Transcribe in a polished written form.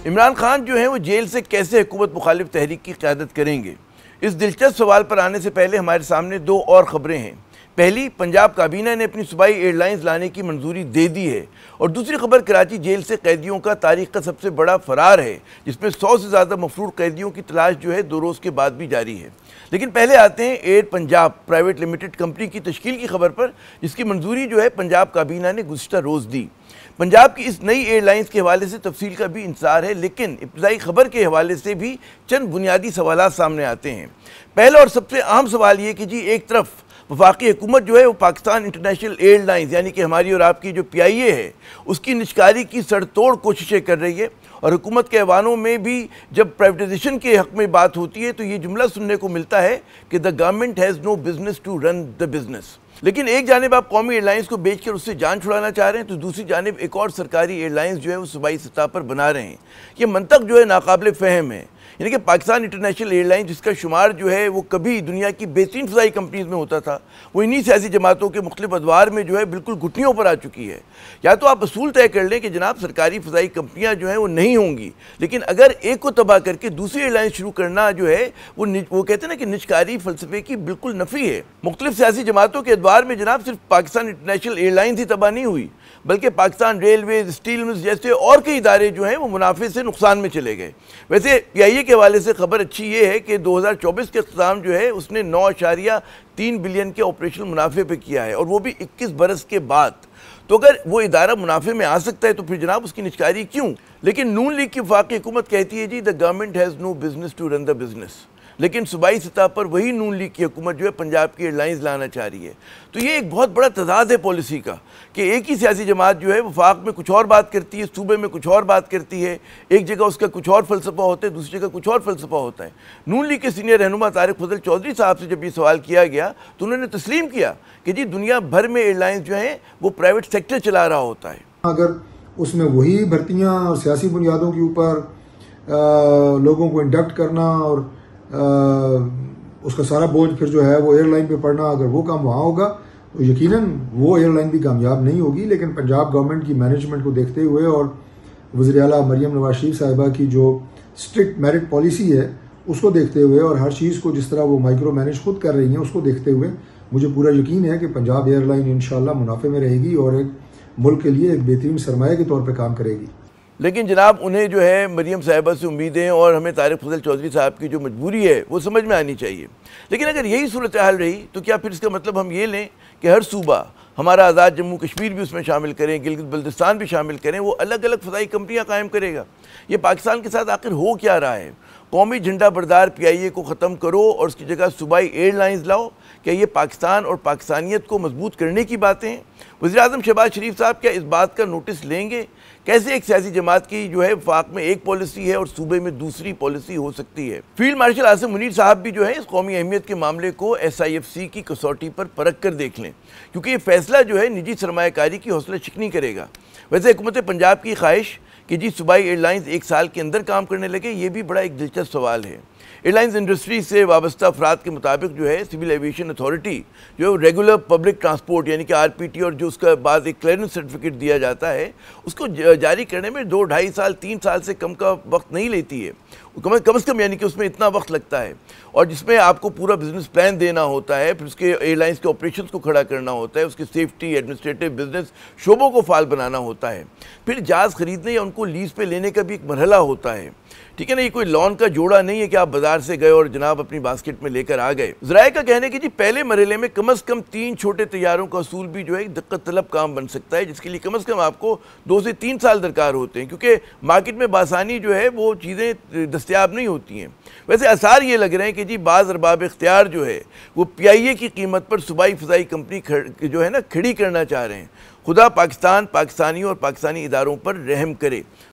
इमरान खान जो है वो जेल से कैसे हुकूमत मुखालिफ तहरीक की क़यादत करेंगे, इस दिलचस्प सवाल पर आने से पहले हमारे सामने दो और ख़बरें हैं। पहली, पंजाब काबीना ने अपनी सूबाई एयरलाइंस लाने की मंजूरी दे दी है, और दूसरी खबर कराची जेल से कैदियों का तारीख का सबसे बड़ा फरार है, जिसमें 100 से ज़्यादा मफरूर कैदियों की तलाश जो है 2 रोज़ के बाद भी जारी है। लेकिन पहले आते हैं air Punjab private limited company की तश्कील की खबर पर, जिसकी मंजूरी जो है पंजाब काबीना ने गुज़िश्ता रोज़ दी। पंजाब की इस नई एयरलाइंस के हवाले से तफसील का भी इंतजार है, लेकिन इब्तदाई खबर के हवाले से भी चंद बुनियादी सवाल सामने आते हैं। पहला और सबसे अहम सवाल ये कि जी, एक तरफ वफाकी हुकूमत जो है वो पाकिस्तान इंटरनेशनल एयरलाइंस यानी कि हमारी और आपकी जो PIA है उसकी निजकारी की सड़तोड़ कोशिशें कर रही है, और हुकूमत के ऐवानों में भी जब प्राइवेटाइजेशन के हक़ में बात होती है तो ये जुमला सुनने को मिलता है कि the government has no business to run the business. लेकिन एक जानिब आप कौमी एयरलाइंस को बेचकर उससे जान छुड़ाना चाह रहे हैं, तो दूसरी जानिब एक और सरकारी एयरलाइंस जो है वो सूबाई सतह पर बना रहे हैं। ये मंतक जो है नाकाबिल फ़हम है। यानी कि पाकिस्तान इंटरनेशनल एयरलाइंस, जिसका शुमार जो है वो कभी दुनिया की बेहतरीन फ़ज़ाई कंपनीज़ में होता था, वो इन्हीं सियासी जमातों के मुख्तलिफ अदवार में जो है बिल्कुल घुटनियों पर आ चुकी है। या तो आप असूल तय कर लें कि जनाब सरकारी फ़ज़ाई कंपनियाँ जो हैं वो नहीं होंगी, लेकिन अगर एक को तबाह करके दूसरी एयरलाइंस शुरू करना जो है वो कहते हैं ना कि निजकारी फ़लसफ़े की बिल्कुल नफ़ी है। मुख्तलिफ सियासी जमातों के अदवार में जनाब सिर्फ पाकिस्तान इंटरनेशनल एयरलाइंस ही तबाह नहीं हुई, बल्कि पाकिस्तान रेलवेज, स्टील मिल्स जैसे और कई इदारे जो हैं वो मुनाफे से नुकसान में चले गए। वैसे PIA के हवाले से खबर अच्छी ये है कि 2024 के इख्तिताम जो है उसने 9.3 बिलियन के ऑपरेशनल मुनाफे पे किया है, और वो भी 21 बरस के बाद। तो अगर वो इदारा मुनाफे में आ सकता है तो फिर जनाब उसकी निजकारी क्यों? लेकिन नून लीग की वफाकी हुकूमत कहती है जी the government has no business to run the business, लेकिन सूबाई सतह पर वही नून लीग की हुकूमत जो है पंजाब की एयरलाइंस लाना चाह रही है। तो ये एक बहुत बड़ा तजाद है पॉलिसी का कि एक ही सियासी जमात जो है वफाक में कुछ और बात करती है, सूबे में कुछ और बात करती है, एक जगह उसका कुछ और फ़लसफ़ा होता है, दूसरी जगह कुछ और फ़लसफ़ा होता है। नून लीग के सीनियर रहनुमा तारिक फजल चौधरी साहब से जब ये सवाल किया गया तो उन्होंने तस्लीम किया कि जी दुनिया भर में एयरलाइंस जो हैं वो प्राइवेट सेक्टर चला रहा होता है। अगर उसमें वही भर्तियाँ और सियासी बुनियादों के ऊपर लोगों को इंडक्ट करना और उसका सारा बोझ फिर जो है वो एयरलाइन पे पड़ना, अगर वो काम वहाँ होगा तो यकीनन वो एयरलाइन भी कामयाब नहीं होगी। लेकिन पंजाब गवर्नमेंट की मैनेजमेंट को देखते हुए और वज़ीर आला मरियम नवाज शरीफ साहिबा की जो स्ट्रिक्ट मेरिट पॉलिसी है उसको देखते हुए और हर चीज़ को जिस तरह वो माइक्रो मैनेज खुद कर रही हैं उसको देखते हुए मुझे पूरा यकीन है कि पंजाब एयरलाइन इंशाल्लाह मुनाफे में रहेगी और एक मुल्क के लिए एक बेहतरीन सरमाया के तौर पर काम करेगी। लेकिन जनाब उन्हें जो है मरियम साहिबा से उम्मीदें और हमें तारिक फजल चौधरी साहब की जो मजबूरी है वो समझ में आनी चाहिए। लेकिन अगर यही सूरत हाल रही तो क्या फिर इसका मतलब हम ये लें कि हर सूबा, हमारा आज़ाद जम्मू कश्मीर भी उसमें शामिल करें, गिलगित बल्तिस्तान भी शामिल करें, वो अलग अलग फ़ज़ाई कंपनियाँ कायम करेगा? ये पाकिस्तान के साथ आखिर हो क्या रहा है? कौमी झंडा बरदार PIA को ख़त्म करो और उसकी जगह सूबाई एयरलाइंस लाओ। क्या ये पाकिस्तान और पाकिस्तानियत को मजबूत करने की बातें हैं? वज़ीर आज़म शहबाज शरीफ साहब क्या इस बात का नोटिस लेंगे? कैसे एक सियासी जमात की जो है वफाक में एक पॉलिसी है और सूबे में दूसरी पॉलिसी हो सकती है? फील्ड मार्शल आसिम मुनीर साहब भी जो है इस कौमी अहमियत के मामले को SIFC की कसौटी पर परख कर देख लें, क्योंकि ये फैसला जो है निजी सरमायाकारी की हौसला शिकनी करेगा। वैसे हुकूमत पंजाब की ख्वाहिश कि जी सूबाई एयरलाइंस 1 साल के अंदर काम करने लगे, ये भी बड़ा एक दिलचस्प सवाल है। एयरलाइंस इंडस्ट्री से वाबस्ता अफराद के मुताबिक जो है सिविल एविएशन अथॉरिटी जो है रेगुलर पब्लिक ट्रांसपोर्ट यानी कि RPT और जो उसका बाद एक क्लियरेंस सर्टिफिकेट दिया जाता है उसको जारी करने में 2, 2.5 साल, 3 साल से कम का वक्त नहीं लेती है। कम से कम यानी कि उसमें इतना वक्त लगता है, और जिसमें आपको पूरा बिजनेस प्लान देना होता है, फिर उसके एयरलाइंस के ऑपरेशंस को खड़ा करना होता है, उसके सेफ्टी, एडमिनिस्ट्रेटिव, बिजनेस शोबों को फाल बनाना होता है, फिर जहाज़ खरीदने या उनको लीज पे लेने का भी एक मरहला होता है। ठीक है ना, ये कोई लॉन का जोड़ा नहीं है कि आप बाजार से गए और जनाब अपनी बास्केट में लेकर आ गए। ज़राए का कहना है कि जी पहले मरहले में कम से कम 3 छोटे तैयारों का असूल भी जो है एक दिक्कत तलब काम बन सकता है, जिसके लिए कम से कम आपको 2 से 3 साल दरकार होते हैं, क्योंकि मार्केट में बासानी जो है वो चीज़ें दस्तयाब नहीं होती हैं। वैसे आसार ये लग रहे हैं कि जी बाज़ अरबाब इख्तियार जो है वो PIA की कीमत पर सूबाई फ़ज़ाई कंपनी जो है ना खड़ी करना चाह रहे हैं। खुदा पाकिस्तान, पाकिस्तानियों और पाकिस्तानी इदारों पर रहम करे।